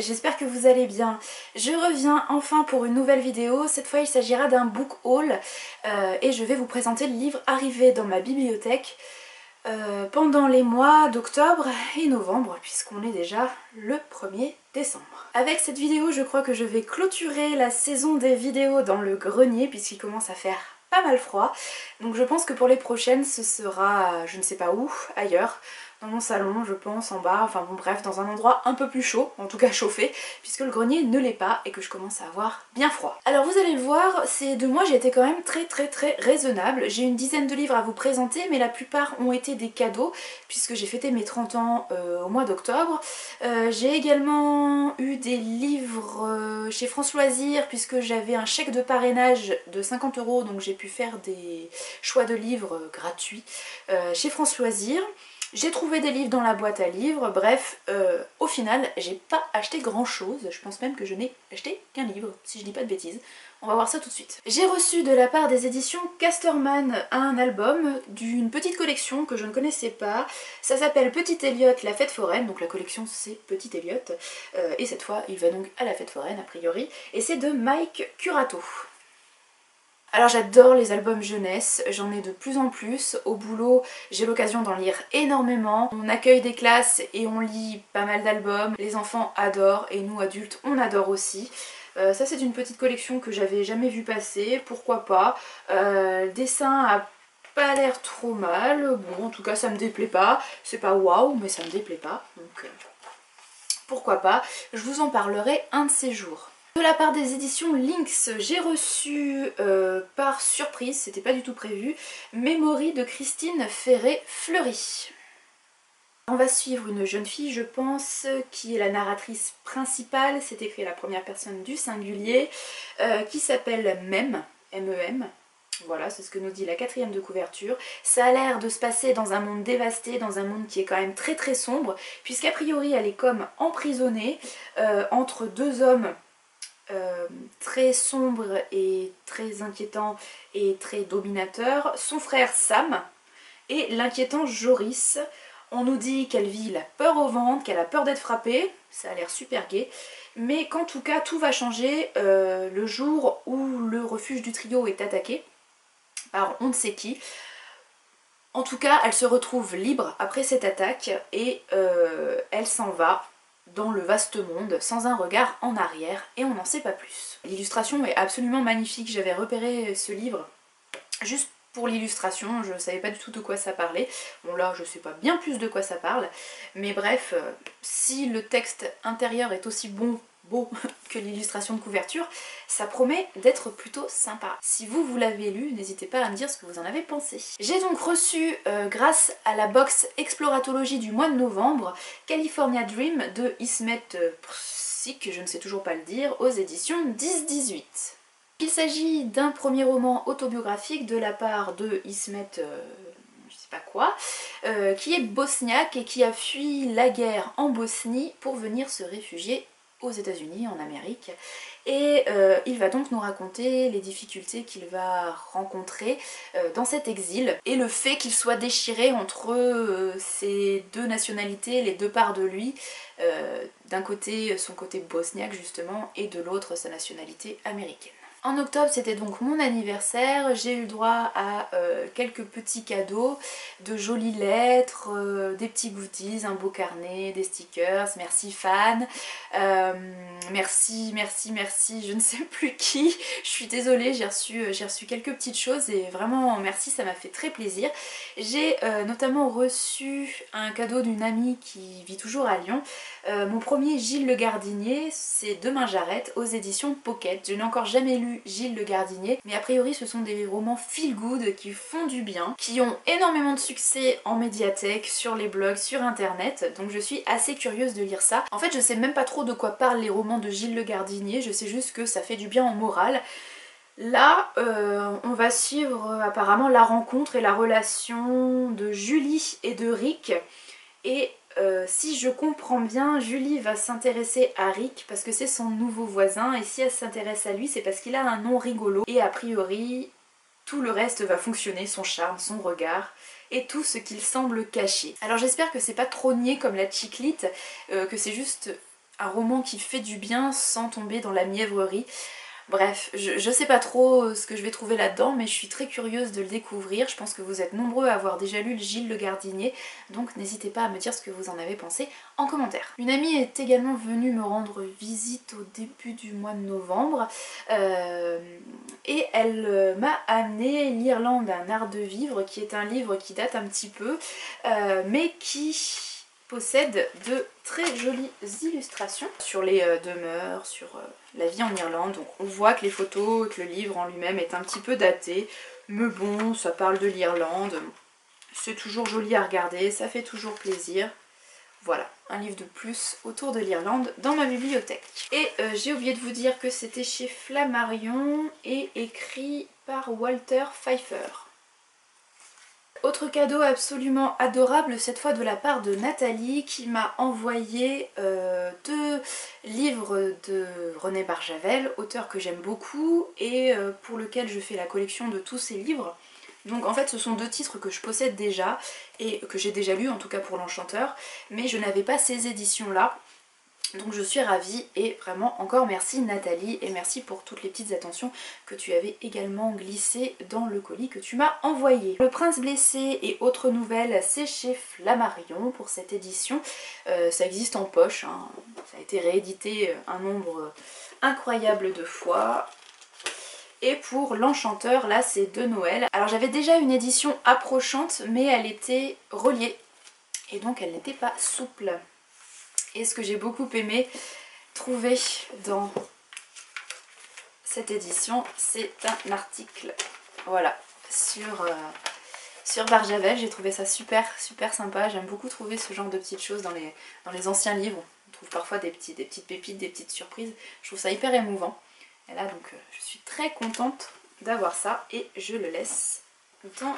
j'espère que vous allez bien. Je reviens enfin pour une nouvelle vidéo, cette fois il s'agira d'un book haul et je vais vous présenter le livre arrivé dans ma bibliothèque pendant les mois d'octobre et novembre puisqu'on est déjà le 1er décembre. Avec cette vidéo je crois que je vais clôturer la saison des vidéos dans le grenier puisqu'il commence à faire pas mal froid. Donc je pense que pour les prochaines ce sera je ne sais pas où, ailleurs. Dans mon salon, je pense, en bas, enfin bon bref, dans un endroit un peu plus chaud, en tout cas chauffé, puisque le grenier ne l'est pas et que je commence à avoir bien froid. Alors vous allez le voir, ces 2 mois j'ai été quand même très raisonnable. J'ai une dizaine de livres à vous présenter, mais la plupart ont été des cadeaux, puisque j'ai fêté mes 30 ans au mois d'octobre. J'ai également eu des livres chez France Loisirs, puisque j'avais un chèque de parrainage de 50 €, donc j'ai pu faire des choix de livres gratuits chez France Loisirs. J'ai trouvé des livres dans la boîte à livres, bref, au final, j'ai pas acheté grand chose. Je pense même que je n'ai acheté qu'un livre, si je dis pas de bêtises. On va voir ça tout de suite. J'ai reçu de la part des éditions Casterman un album d'une petite collection que je ne connaissais pas. Ça s'appelle Petite Elliot, la fête foraine, donc la collection c'est Petite Elliot. Et cette fois, il va donc à la fête foraine, a priori. Et c'est de Mike Curato. Alors j'adore les albums jeunesse, j'en ai de plus en plus. Au boulot, j'ai l'occasion d'en lire énormément. On accueille des classes et on lit pas mal d'albums. Les enfants adorent et nous adultes, on adore aussi. Ça c'est une petite collection que j'avais jamais vu passer, pourquoi pas. Le dessin a pas l'air trop mal, bon en tout cas ça me déplaît pas. C'est pas waouh mais ça me déplaît pas, donc pourquoi pas. Je vous en parlerai un de ces jours. De la part des éditions Lynx, j'ai reçu par surprise, c'était pas du tout prévu, Memory de Christine Ferré-Fleury. On va suivre une jeune fille, je pense, qui est la narratrice principale, c'est écrit à la première personne du singulier, qui s'appelle Mem, M-E-M. Voilà, c'est ce que nous dit la 4e de couverture. Ça a l'air de se passer dans un monde dévasté, dans un monde qui est quand même très sombre, puisqu'a priori elle est comme emprisonnée entre 2 hommes très sombre et très inquiétant et très dominateur, son frère Sam et l'inquiétant Joris. On nous dit qu'elle vit la peur au ventre, qu'elle a peur d'être frappée, ça a l'air super gai, mais qu'en tout cas tout va changer le jour où le refuge du trio est attaqué par on ne sait qui. En tout cas, elle se retrouve libre après cette attaque et elle s'en va dans le vaste monde sans un regard en arrière et on n'en sait pas plus. L'illustration est absolument magnifique, j'avais repéré ce livre juste pour l'illustration, je savais pas du tout de quoi ça parlait. Bon là je sais pas bien plus de quoi ça parle, mais bref, si le texte intérieur est aussi beau que l'illustration de couverture, ça promet d'être plutôt sympa. Si vous l'avez lu, n'hésitez pas à me dire ce que vous en avez pensé. J'ai donc reçu, grâce à la box Exploratologie du mois de novembre, California Dream de Ismet Prsik, je ne sais toujours pas le dire, aux éditions 10-18. Il s'agit d'un premier roman autobiographique de la part de Ismet je sais pas quoi, qui est bosniaque et qui a fui la guerre en Bosnie pour venir se réfugier aux États-Unis, en Amérique, et il va donc nous raconter les difficultés qu'il va rencontrer dans cet exil et le fait qu'il soit déchiré entre ces 2 nationalités, les 2 parts de lui, d'un côté son côté bosniaque justement et de l'autre sa nationalité américaine. En octobre c'était donc mon anniversaire, j'ai eu le droit à quelques petits cadeaux, de jolies lettres, des petits goodies, un beau carnet, des stickers, merci fan, merci, je ne sais plus qui, je suis désolée, j'ai reçu quelques petites choses et vraiment merci, ça m'a fait très plaisir. J'ai notamment reçu un cadeau d'une amie qui vit toujours à Lyon, mon premier Gilles Le Gardinier, c'est Demain j'arrête aux éditions Pocket. Je n'ai encore jamais lu Gilles Le Gardinier, mais a priori ce sont des romans feel good qui font du bien, qui ont énormément de succès en médiathèque, sur les blogs, sur internet, donc je suis assez curieuse de lire ça. En fait je sais même pas trop de quoi parlent les romans de Gilles Le Gardinier, je sais juste que ça fait du bien en morale. Là, on va suivre apparemment la rencontre et la relation de Julie et de Rick, et si je comprends bien, Julie va s'intéresser à Rick parce que c'est son nouveau voisin, et si elle s'intéresse à lui c'est parce qu'il a un nom rigolo, et a priori tout le reste va fonctionner, son charme, son regard et tout ce qu'il semble cacher. Alors j'espère que c'est pas trop niais comme la chiclite, que c'est juste un roman qui fait du bien sans tomber dans la mièvrerie. Bref, je sais pas trop ce que je vais trouver là-dedans, mais je suis très curieuse de le découvrir. Je pense que vous êtes nombreux à avoir déjà lu Gilles Le Gardinier, donc n'hésitez pas à me dire ce que vous en avez pensé en commentaire. Une amie est également venue me rendre visite au début du mois de novembre, et elle m'a amené L'Irlande, un art de vivre, qui est un livre qui date un petit peu, mais qui possède de très jolies illustrations sur les demeures, sur la vie en Irlande. Donc on voit que les photos, que le livre en lui-même est un petit peu daté, mais bon, ça parle de l'Irlande, c'est toujours joli à regarder, ça fait toujours plaisir. Voilà, un livre de plus autour de l'Irlande dans ma bibliothèque. Et j'ai oublié de vous dire que c'était chez Flammarion et écrit par Walter Pfeiffer. Autre cadeau absolument adorable, cette fois de la part de Nathalie, qui m'a envoyé 2 livres de René Barjavel, auteur que j'aime beaucoup et pour lequel je fais la collection de tous ses livres. Donc en fait ce sont 2 titres que je possède déjà et que j'ai déjà lus, en tout cas pour l'Enchanteur, mais je n'avais pas ces éditions là. Donc je suis ravie et vraiment encore merci Nathalie et merci pour toutes les petites attentions que tu avais également glissées dans le colis que tu m'as envoyé. Le Prince blessé et autres nouvelles, c'est chez Flammarion pour cette édition. Ça existe en poche, hein. Ça a été réédité un nombre incroyable de fois. Et pour l'Enchanteur, là c'est de Noël. Alors j'avais déjà une édition approchante mais elle était reliée et donc elle n'était pas souple. Et ce que j'ai beaucoup aimé trouver dans cette édition, c'est un article, voilà, sur Barjavel. J'ai trouvé ça super sympa. J'aime beaucoup trouver ce genre de petites choses dans les anciens livres. On trouve parfois des petites pépites, des petites surprises. Je trouve ça hyper émouvant. Et là donc je suis très contente d'avoir ça et je le laisse dans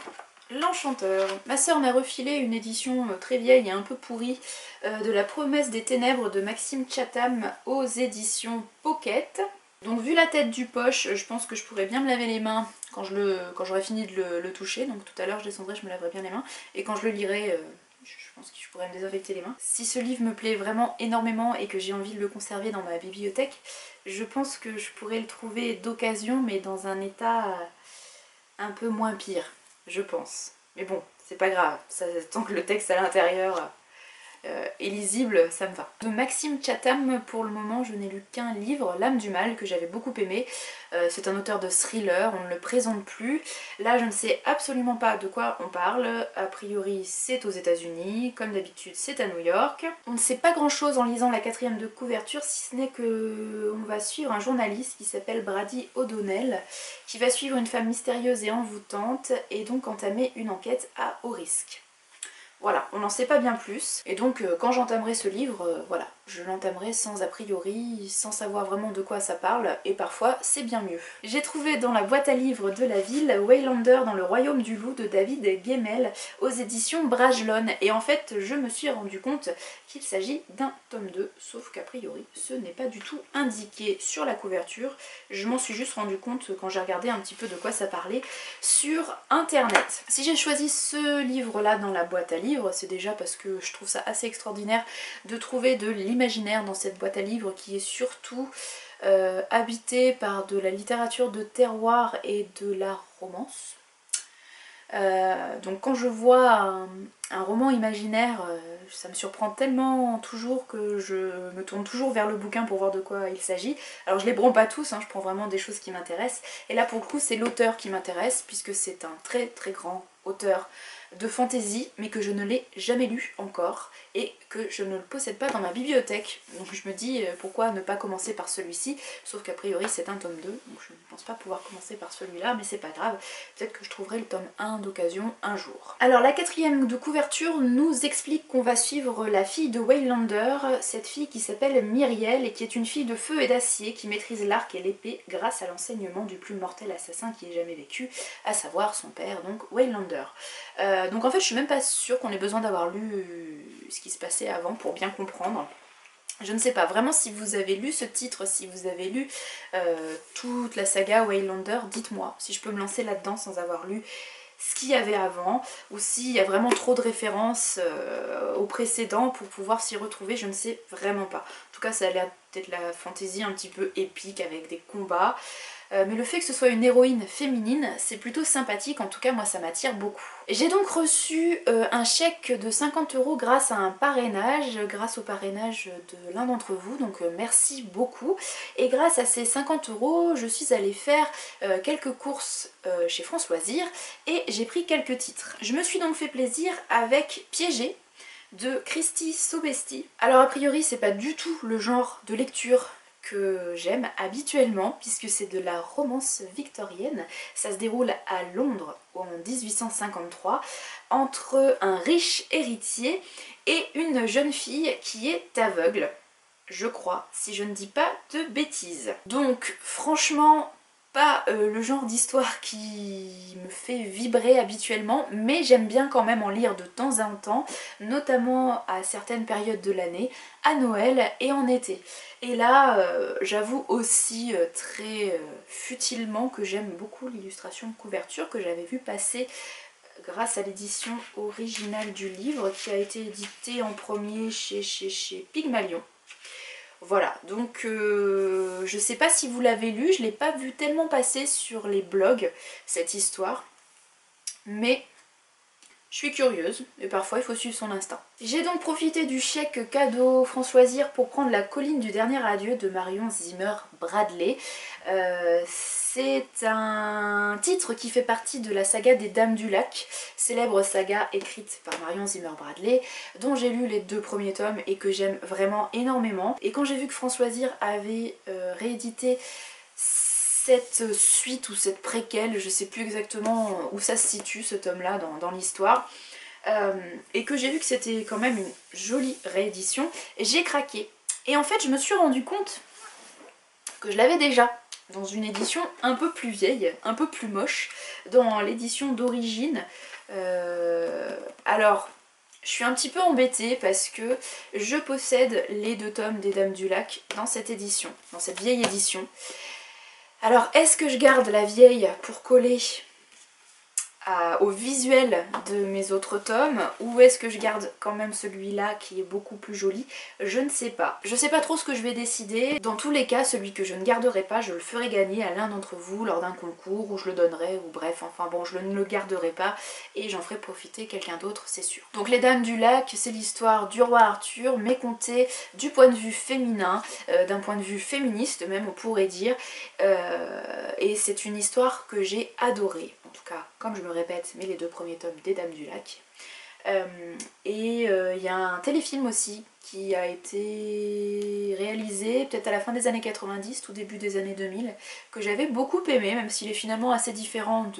l'Enchanteur. Ma soeur m'a refilé une édition très vieille et un peu pourrie de La Promesse des Ténèbres de Maxime Chatham aux éditions Pocket. Donc vu la tête du poche, je pense que je pourrais bien me laver les mains quand j'aurai fini de le toucher. Donc tout à l'heure je descendrai, je me laverai bien les mains. Et quand je le lirai, je pense que je pourrais me désinfecter les mains. Si ce livre me plaît vraiment énormément et que j'ai envie de le conserver dans ma bibliothèque, je pense que je pourrais le trouver d'occasion mais dans un état un peu moins pire. Je pense. Mais bon, c'est pas grave. Tant que le texte à l'intérieur est lisible, ça me va. De Maxime Chatham, pour le moment, je n'ai lu qu'un livre, L'âme du mal, que j'avais beaucoup aimé. C'est un auteur de thriller, on ne le présente plus. Là, je ne sais absolument pas de quoi on parle. A priori, c'est aux États-Unis. Comme d'habitude, c'est à New York. On ne sait pas grand-chose en lisant la 4e de couverture, si ce n'est que on va suivre un journaliste qui s'appelle Brady O'Donnell, qui va suivre une femme mystérieuse et envoûtante et donc entamer une enquête à haut risque. Voilà, on n'en sait pas bien plus. Et donc quand j'entamerai ce livre, voilà, je l'entamerai sans a priori, sans savoir vraiment de quoi ça parle, et parfois c'est bien mieux. J'ai trouvé dans la boîte à livres de la ville Waylander dans le royaume du loup de David Gemmell aux éditions Bragelonne. Et en fait je me suis rendu compte qu'il s'agit d'un tome 2, sauf qu'a priori ce n'est pas du tout indiqué sur la couverture. Je m'en suis juste rendu compte quand j'ai regardé un petit peu de quoi ça parlait sur internet. Si j'ai choisi ce livre là dans la boîte à livres, c'est déjà parce que je trouve ça assez extraordinaire de trouver de l'imaginaire dans cette boîte à livres qui est surtout habitée par de la littérature de terroir et de la romance. Donc quand je vois un roman imaginaire, ça me surprend tellement toujours que je me tourne toujours vers le bouquin pour voir de quoi il s'agit. Alors je les prends pas tous, hein, je prends vraiment des choses qui m'intéressent. Et là pour le coup c'est l'auteur qui m'intéresse puisque c'est un très grand auteur de fantasy mais que je ne l'ai jamais lu encore et que je ne le possède pas dans ma bibliothèque. Donc je me dis pourquoi ne pas commencer par celui-ci, sauf qu'a priori c'est un tome 2 donc je ne pense pas pouvoir commencer par celui-là, mais c'est pas grave, peut-être que je trouverai le tome 1 d'occasion un jour. Alors la 4e de couverture nous explique qu'on va suivre la fille de Waylander, cette fille qui s'appelle Myriel et qui est une fille de feu et d'acier qui maîtrise l'arc et l'épée grâce à l'enseignement du plus mortel assassin qui ait jamais vécu, à savoir son père, donc Waylander. Donc en fait je suis même pas sûre qu'on ait besoin d'avoir lu ce qui se passait avant pour bien comprendre. Je ne sais pas, vraiment si vous avez lu ce titre, si vous avez lu toute la saga Waylander, dites-moi si je peux me lancer là-dedans sans avoir lu ce qu'il y avait avant ou s'il y a vraiment trop de références au précédent pour pouvoir s'y retrouver, je ne sais vraiment pas. En tout cas ça a l'air d'être la fantaisie un petit peu épique avec des combats. Mais le fait que ce soit une héroïne féminine, c'est plutôt sympathique, en tout cas moi ça m'attire beaucoup. J'ai donc reçu un chèque de 50 € grâce à un parrainage, grâce au parrainage de l'un d'entre vous, donc merci beaucoup. Et grâce à ces 50 €, je suis allée faire quelques courses chez France Loisirs et j'ai pris quelques titres. Je me suis donc fait plaisir avec Piégé de Christy Sobesti. Alors a priori c'est pas du tout le genre de lecture que j'aime habituellement puisque c'est de la romance victorienne. Ça se déroule à Londres en 1853 entre un riche héritier et une jeune fille qui est aveugle, je crois, si je ne dis pas de bêtises. Donc franchement pas le genre d'histoire qui me fait vibrer habituellement, mais j'aime bien quand même en lire de temps en temps, notamment à certaines périodes de l'année, à Noël et en été. Et là, j'avoue aussi très futilement que j'aime beaucoup l'illustration de couverture que j'avais vu passer grâce à l'édition originale du livre qui a été édité en premier chez Pygmalion. Voilà, donc je sais pas si vous l'avez lu, je l'ai pas vu tellement passer sur les blogs, cette histoire, mais je suis curieuse et parfois il faut suivre son instinct. J'ai donc profité du chèque cadeau France Loisirs pour prendre La colline du dernier adieu de Marion Zimmer Bradley. C'est un titre qui fait partie de la saga des Dames du Lac, célèbre saga écrite par Marion Zimmer Bradley, dont j'ai lu les 2 premiers tomes et que j'aime vraiment énormément. Et quand j'ai vu que France Loisirs avait réédité cette suite ou cette préquelle, je sais plus exactement où ça se situe ce tome là dans l'histoire, et que j'ai vu que c'était quand même une jolie réédition, j'ai craqué. Et en fait je me suis rendu compte que je l'avais déjà dans une édition un peu plus vieille, un peu plus moche, dans l'édition d'origine. Alors je suis un petit peu embêtée parce que je possède les 2 tomes des Dames du Lac dans cette édition, dans cette vieille édition. Alors est-ce que je garde la vieille pour coller au visuel de mes autres tomes ou est-ce que je garde quand même celui-là qui est beaucoup plus joli? Je ne sais pas. Je sais pas trop ce que je vais décider. Dans tous les cas, celui que je ne garderai pas, je le ferai gagner à l'un d'entre vous lors d'un concours ou je le donnerai ou bref, enfin bon, je ne le garderai pas et j'en ferai profiter quelqu'un d'autre, c'est sûr. Donc les Dames du Lac, c'est l'histoire du roi Arthur, mais contée du point de vue féminin, d'un point de vue féministe même on pourrait dire, et c'est une histoire que j'ai adorée. En tout cas, comme je me répète, mais les 2 premiers tomes des Dames du Lac. Et il y a un téléfilm aussi qui a été réalisé peut-être à la fin des années 90, tout début des années 2000, que j'avais beaucoup aimé, même s'il est finalement assez différent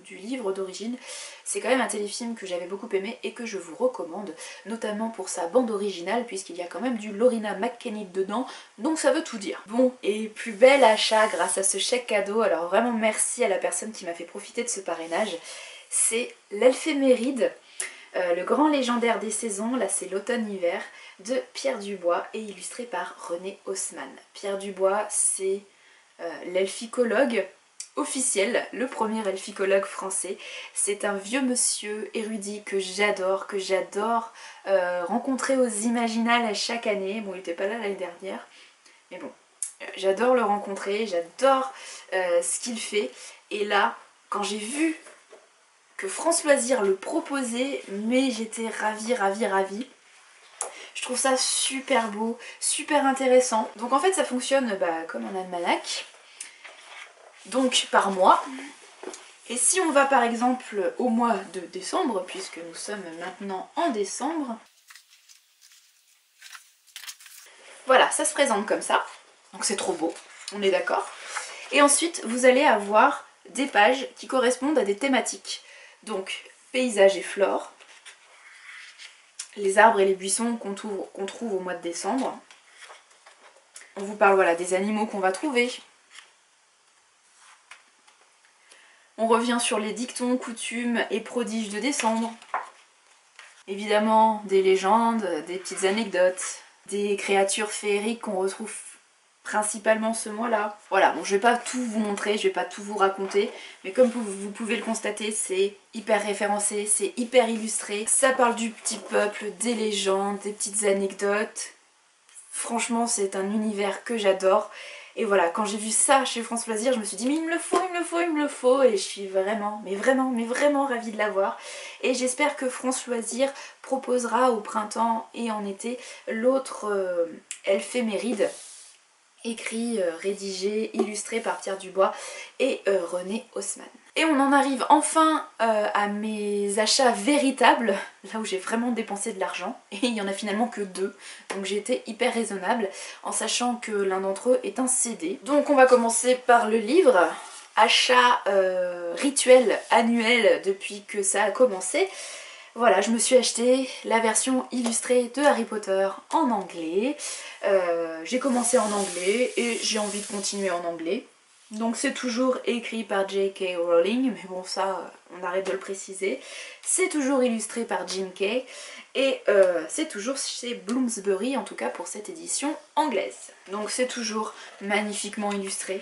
du livre d'origine. C'est quand même un téléfilm que j'avais beaucoup aimé et que je vous recommande, notamment pour sa bande originale, puisqu'il y a quand même du Lorena McKennitt dedans, donc ça veut tout dire. Bon, et plus bel achat grâce à ce chèque cadeau, alors vraiment merci à la personne qui m'a fait profiter de ce parrainage, c'est l'Éphéméride. Le grand légendaire des saisons, là c'est l'automne-hiver, de Pierre Dubois et illustré par René Haussmann. Pierre Dubois, c'est l'elficologue officiel, le premier elficologue français. C'est un vieux monsieur érudit que j'adore rencontrer aux Imaginales chaque année. Bon, il n'était pas là l'année dernière, mais bon, j'adore le rencontrer, j'adore ce qu'il fait. Et là, quand j'ai vu que France Loisirs le proposait, mais j'étais ravie. Je trouve ça super beau, super intéressant. Donc en fait ça fonctionne comme un almanach, donc par mois. Et si on va par exemple au mois de décembre, puisque nous sommes maintenant en décembre, voilà, ça se présente comme ça. Donc c'est trop beau, on est d'accord. Et ensuite vous allez avoir des pages qui correspondent à des thématiques. Donc paysage et flore, les arbres et les buissons qu'on trouve au mois de décembre. On vous parle voilà, des animaux qu'on va trouver. On revient sur les dictons, coutumes et prodiges de décembre. Évidemment des légendes, des petites anecdotes, des créatures féeriques qu'on retrouve principalement ce mois-là. Voilà, bon je vais pas tout vous montrer, je vais pas tout vous raconter, mais comme vous pouvez le constater, c'est hyper référencé, c'est hyper illustré. Ça parle du petit peuple, des légendes, des petites anecdotes. Franchement, c'est un univers que j'adore. Et voilà, quand j'ai vu ça chez France Loisirs, je me suis dit mais il me le faut, il me le faut, il me le faut. Et je suis vraiment, mais vraiment ravie de l'avoir. Et j'espère que France Loisirs proposera au printemps et en été l'autre éphéméride, écrit, rédigé, illustré par Pierre Dubois et René Haussmann. Et on en arrive enfin à mes achats véritables, là où j'ai vraiment dépensé de l'argent, et il y en a finalement que 2, donc j'ai été hyper raisonnable en sachant que l'un d'entre eux est un CD. Donc on va commencer par le livre, achat rituel annuel depuis que ça a commencé. Voilà, je me suis acheté la version illustrée de Harry Potter en anglais. J'ai commencé en anglais et j'ai envie de continuer en anglais. Donc c'est toujours écrit par J.K. Rowling, mais bon ça on arrête de le préciser. C'est toujours illustré par Jim Kay et c'est toujours chez Bloomsbury, en tout cas pour cette édition anglaise. Donc c'est toujours magnifiquement illustré.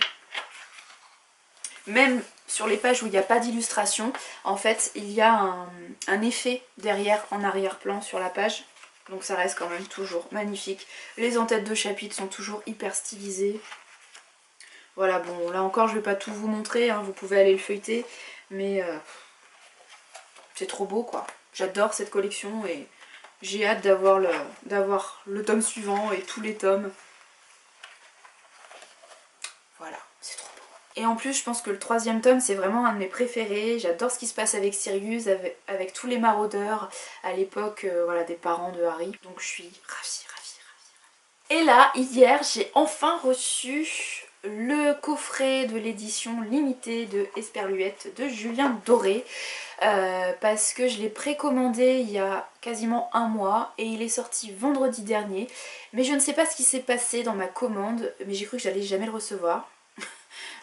Même sur les pages où il n'y a pas d'illustration, en fait il y a un effet derrière en arrière-plan sur la page. Donc ça reste quand même toujours magnifique. Les en-têtes de chapitres sont toujours hyper stylisées. Voilà, bon là encore je vais pas tout vous montrer, hein, vous pouvez aller le feuilleter. Mais c'est trop beau quoi. J'adore cette collection et j'ai hâte d'avoir le tome suivant et tous les tomes. Voilà, c'est trop beau. Et en plus je pense que le 3e tome c'est vraiment un de mes préférés. J'adore ce qui se passe avec Sirius, avec tous les maraudeurs à l'époque voilà, des parents de Harry. Donc je suis ravie. Et là, hier, j'ai enfin reçu le coffret de l'édition limitée de Esperluette de Julien Doré. Parce que je l'ai précommandé il y a quasiment un mois et il est sorti vendredi dernier. Mais je ne sais pas ce qui s'est passé dans ma commande, mais j'ai cru que j'allais jamais le recevoir.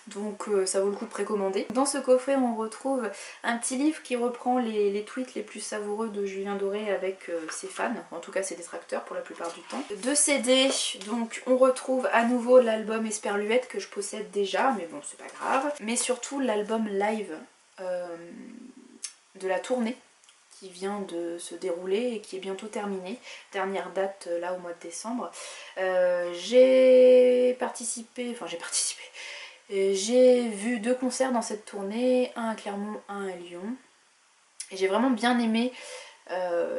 Donc ça vaut le coup de précommander. Dans ce coffret on retrouve un petit livre qui reprend les tweets les plus savoureux de Julien Doré avec ses fans, en tout cas ses détracteurs pour la plupart du temps. 2 CD, donc on retrouve à nouveau l'album Esperluette que je possède déjà, mais bon c'est pas grave. Mais surtout l'album live de la tournée qui vient de se dérouler et qui est bientôt terminée. Dernière date là au mois de décembre. J'ai participé. J'ai vu 2 concerts dans cette tournée, un à Clermont, un à Lyon. Et j'ai vraiment bien aimé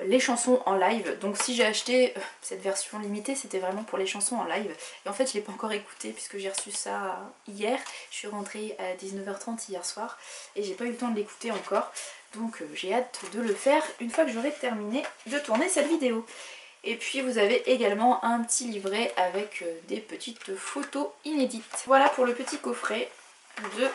les chansons en live. Donc si j'ai acheté cette version limitée, c'était vraiment pour les chansons en live. Et en fait je ne l'ai pas encore écouté puisque j'ai reçu ça hier. Je suis rentrée à 19h30 hier soir et j'ai pas eu le temps de l'écouter encore. Donc j'ai hâte de le faire une fois que j'aurai terminé de tourner cette vidéo. Et puis vous avez également un petit livret avec des petites photos inédites. Voilà pour le petit coffret de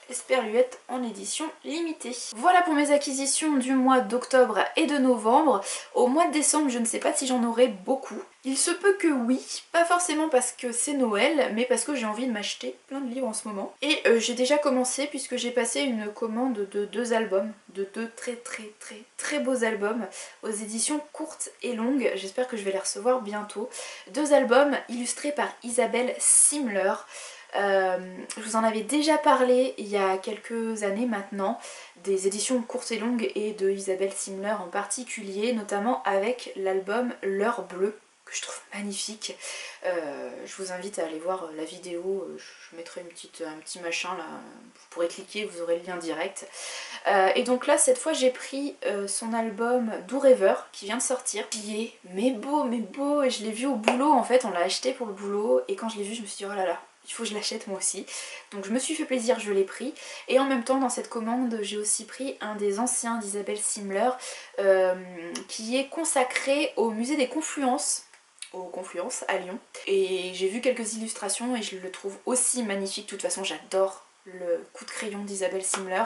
Esperluette en édition limitée. Voilà pour mes acquisitions du mois d'octobre et de novembre. Au mois de décembre, je ne sais pas si j'en aurai beaucoup. Il se peut que oui, pas forcément parce que c'est Noël, mais parce que j'ai envie de m'acheter plein de livres en ce moment. Et j'ai déjà commencé puisque j'ai passé une commande de 2 albums, de 2 très beaux albums aux éditions courtes et longues. J'espère que je vais les recevoir bientôt. 2 albums illustrés par Isabelle Simler. Je vous en avais déjà parlé il y a quelques années maintenant, des éditions courtes et longues et de Isabelle Simler en particulier, notamment avec l'album L'heure bleue, que je trouve magnifique. Je vous invite à aller voir la vidéo, je mettrai un petit machin là, vous pourrez cliquer, vous aurez le lien direct. Et donc là cette fois j'ai pris son album Do Rêver qui vient de sortir, qui est mais beau, et je l'ai vu au boulot en fait, on l'a acheté pour le boulot et quand je l'ai vu je me suis dit oh là là, il faut que je l'achète moi aussi. Donc je me suis fait plaisir, je l'ai pris. Et en même temps dans cette commande j'ai aussi pris un des anciens d'Isabelle Simler qui est consacré au musée des Confluences, aux Confluences à Lyon. Et j'ai vu quelques illustrations et je le trouve aussi magnifique. De toute façon j'adore le coup de crayon d'Isabelle Simler.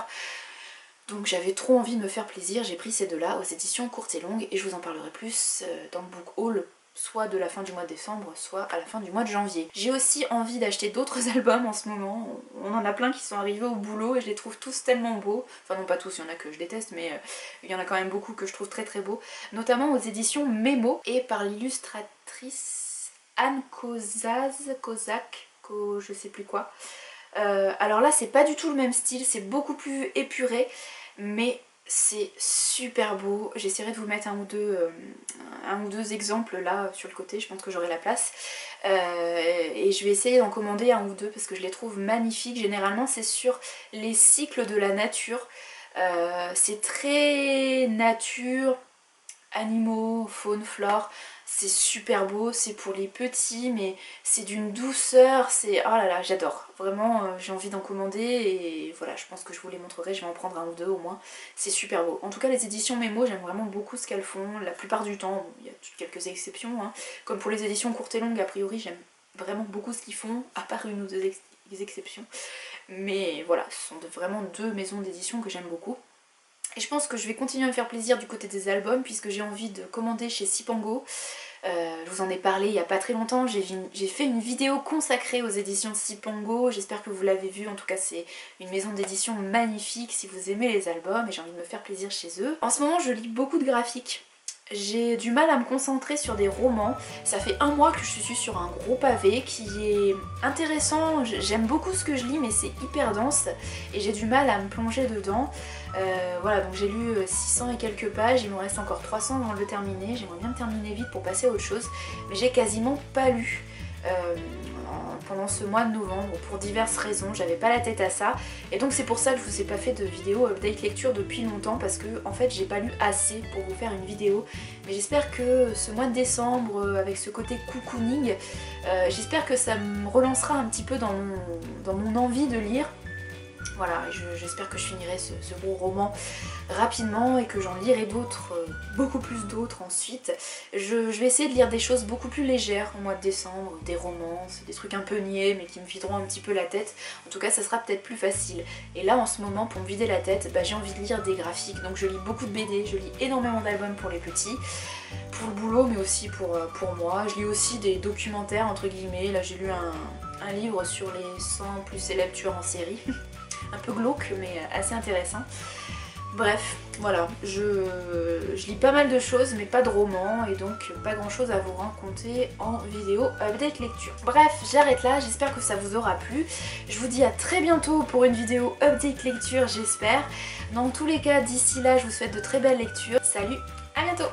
Donc j'avais trop envie de me faire plaisir, j'ai pris ces 2 là aux éditions courtes et longues et je vous en parlerai plus dans le book haul, soit de la fin du mois de décembre, soit à la fin du mois de janvier. J'ai aussi envie d'acheter d'autres albums en ce moment, on en a plein qui sont arrivés au boulot et je les trouve tous tellement beaux, enfin non pas tous, il y en a que je déteste, mais il y en a quand même beaucoup que je trouve très beaux, notamment aux éditions Memo et par l'illustratrice Anne Kozak, je sais plus quoi. Alors là c'est pas du tout le même style, c'est beaucoup plus épuré, mais c'est super beau. J'essaierai de vous mettre un ou deux exemples là sur le côté, je pense que j'aurai la place. Et je vais essayer d'en commander un ou deux parce que je les trouve magnifiques. Généralement c'est sur les cycles de la nature. C'est très nature, animaux, faune, flore. C'est super beau, c'est pour les petits, mais c'est d'une douceur, c'est... Oh là là, j'adore. Vraiment, j'ai envie d'en commander et voilà, je pense que je vous les montrerai, je vais en prendre un ou deux au moins. C'est super beau. En tout cas, les éditions Mémo, j'aime vraiment beaucoup ce qu'elles font. La plupart du temps, il y a quelques exceptions, hein. Comme pour les éditions courtes et longues, a priori, j'aime vraiment beaucoup ce qu'ils font, à part une ou deux exceptions. Mais voilà, ce sont vraiment deux maisons d'édition que j'aime beaucoup. Et je pense que je vais continuer à me faire plaisir du côté des albums puisque j'ai envie de commander chez Sipango. Je vous en ai parlé il n'y a pas très longtemps, j'ai fait une vidéo consacrée aux éditions Sipango, j'espère que vous l'avez vu, en tout cas c'est une maison d'édition magnifique si vous aimez les albums et j'ai envie de me faire plaisir chez eux. En ce moment je lis beaucoup de graphiques. J'ai du mal à me concentrer sur des romans, ça fait un mois que je suis sur un gros pavé qui est intéressant, j'aime beaucoup ce que je lis mais c'est hyper dense et j'ai du mal à me plonger dedans. Voilà, donc j'ai lu 600 et quelques pages, il me reste encore 300 avant de le terminer, j'aimerais bien le terminer vite pour passer à autre chose, mais j'ai quasiment pas lu pendant ce mois de novembre pour diverses raisons, j'avais pas la tête à ça et donc c'est pour ça que je vous ai pas fait de vidéo update lecture depuis longtemps parce que en fait j'ai pas lu assez pour vous faire une vidéo, mais j'espère que ce mois de décembre avec ce côté cocooning, j'espère que ça me relancera un petit peu dans mon envie de lire. Voilà, j'espère que je finirai ce gros roman rapidement et que j'en lirai d'autres, beaucoup plus d'autres ensuite. Je vais essayer de lire des choses beaucoup plus légères au mois de décembre, des romances, des trucs un peu niais mais qui me videront un petit peu la tête. En tout cas ça sera peut-être plus facile. Et là en ce moment pour me vider la tête, j'ai envie de lire des graphiques, donc je lis beaucoup de BD, je lis énormément d'albums pour les petits, pour le boulot mais aussi pour moi. Je lis aussi des documentaires entre guillemets, là j'ai lu un livre sur les 100 plus célèbres tueurs en série. Un peu glauque mais assez intéressant. Bref, voilà, je lis pas mal de choses mais pas de romans et donc pas grand chose à vous raconter en vidéo update lecture. Bref, j'arrête là, j'espère que ça vous aura plu. Je vous dis à très bientôt pour une vidéo update lecture, j'espère. Dans tous les cas, d'ici là, je vous souhaite de très belles lectures. Salut, à bientôt!